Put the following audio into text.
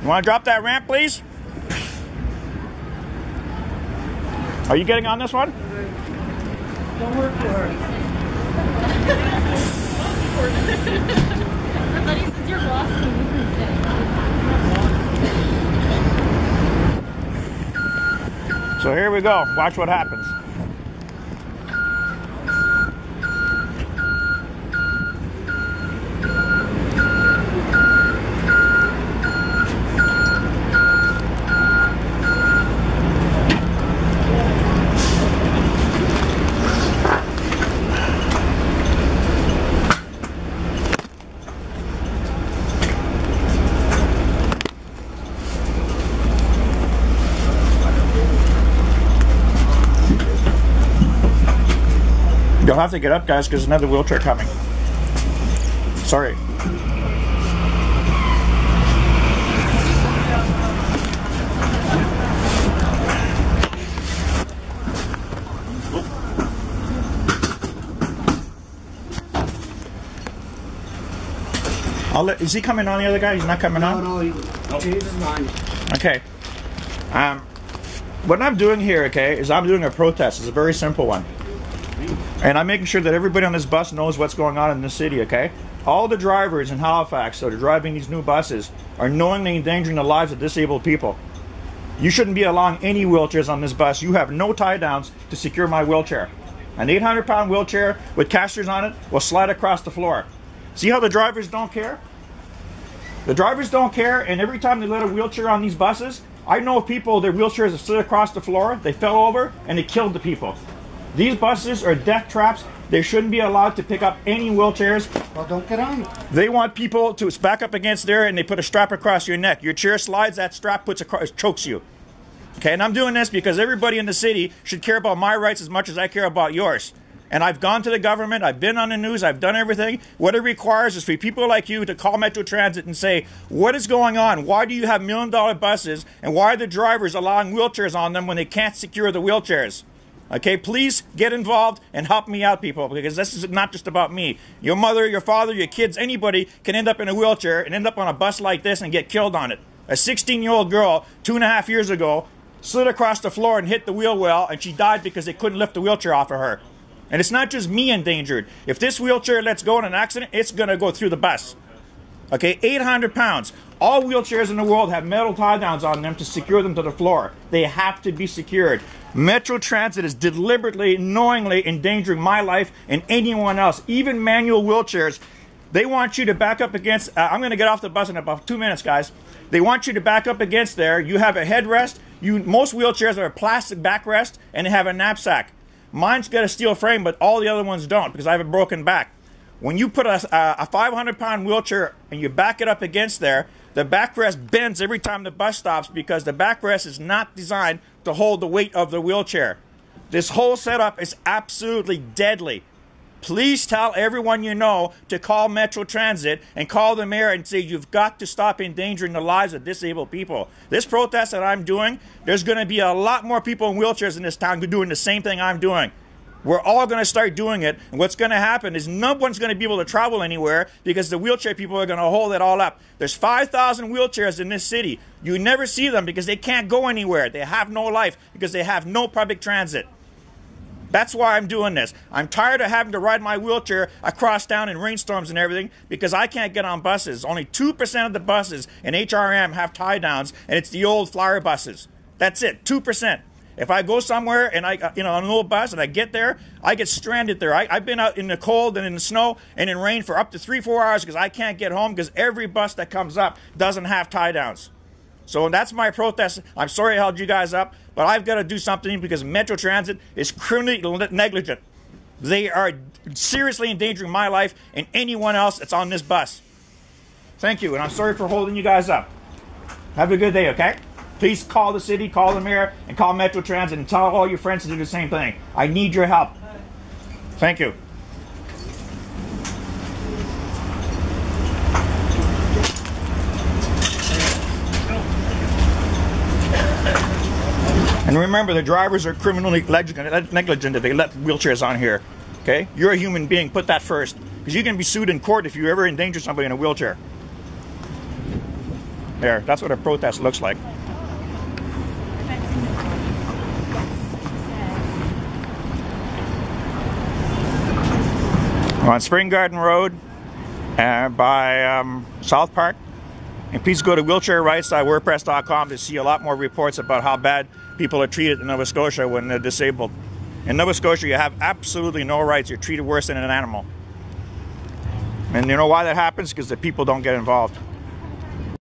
You want to drop that ramp, please? Are you getting on this one? Don't work for her. Everybody says you're boss. So here we go. Watch what happens. You'll have to get up, guys, because there's another wheelchair coming. Sorry. Is he coming on, the other guy? He's not coming on? No, he changed his mind. Okay. What I'm doing here, okay, is I'm doing a protest. It's a very simple one. And I'm making sure that everybody on this bus knows what's going on in the city, okay? All the drivers in Halifax that are driving these new buses are knowingly endangering the lives of disabled people. You shouldn't be allowing any wheelchairs on this bus. You have no tie-downs to secure my wheelchair. An 800-pound wheelchair with casters on it will slide across the floor. See how the drivers don't care? The drivers don't care, and every time they let a wheelchair on these buses, I know people, their wheelchairs have slid across the floor, they fell over, and they killed the people. These buses are death traps. They shouldn't be allowed to pick up any wheelchairs. Well, don't get on. They want people to back up against there, and they put a strap across your neck. Your chair slides, that strap chokes you. Okay, and I'm doing this because everybody in the city should care about my rights as much as I care about yours. And I've gone to the government, I've been on the news, I've done everything. What it requires is for people like you to call Metro Transit and say, what is going on? Why do you have million-dollar buses, and why are the drivers allowing wheelchairs on them when they can't secure the wheelchairs? Okay, please get involved and help me out, people, because this is not just about me. Your mother, your father, your kids, anybody can end up in a wheelchair and end up on a bus like this and get killed on it. A 16-year-old girl, 2.5 years ago, slid across the floor and hit the wheel well, and she died because they couldn't lift the wheelchair off of her. And it's not just me endangered. If this wheelchair lets go in an accident, it's going to go through the bus. Okay, 800 pounds. All wheelchairs in the world have metal tie-downs on them to secure them to the floor. They have to be secured. Metro Transit is deliberately, knowingly endangering my life and anyone else, even manual wheelchairs. They want you to back up against, I'm going to get off the bus in about 2 minutes, guys. They want you to back up against there. You have a headrest. Most wheelchairs are a plastic backrest, and they have a knapsack. Mine's got a steel frame, but all the other ones don't because I have a broken back. When you put a 500-pound wheelchair and you back it up against there, the backrest bends every time the bus stops because the backrest is not designed to hold the weight of the wheelchair. This whole setup is absolutely deadly. Please tell everyone you know to call Metro Transit and call the mayor and say you've got to stop endangering the lives of disabled people. This protest that I'm doing, there's going to be a lot more people in wheelchairs in this town doing the same thing I'm doing. We're all going to start doing it, and what's going to happen is no one's going to be able to travel anywhere because the wheelchair people are going to hold it all up. There's 5,000 wheelchairs in this city. You never see them because they can't go anywhere. They have no life because they have no public transit. That's why I'm doing this. I'm tired of having to ride my wheelchair across town in rainstorms and everything because I can't get on buses. Only 2% of the buses in HRM have tie-downs, and it's the old flyer buses. That's it, 2%. If I go somewhere and on an old bus and I get there, I get stranded there. I've been out in the cold and in the snow and in rain for up to 3-4 hours because I can't get home because every bus that comes up doesn't have tie-downs. So that's my protest. I'm sorry I held you guys up, but I've got to do something because Metro Transit is criminally negligent. They are seriously endangering my life and anyone else that's on this bus. Thank you, and I'm sorry for holding you guys up. Have a good day, okay? Please call the city, call the mayor, and call Metro Transit and tell all your friends to do the same thing. I need your help. Thank you. And remember, the drivers are criminally negligent if they let wheelchairs on here. Okay? You're a human being. Put that first. Because you can be sued in court if you ever endanger somebody in a wheelchair. There, that's what a protest looks like. We're on Spring Garden Road by South Park. And please go to wheelchairrights.wordpress.com to see a lot more reports about how bad people are treated in Nova Scotia when they're disabled. In Nova Scotia, you have absolutely no rights. You're treated worse than an animal. And you know why that happens? Because the people don't get involved.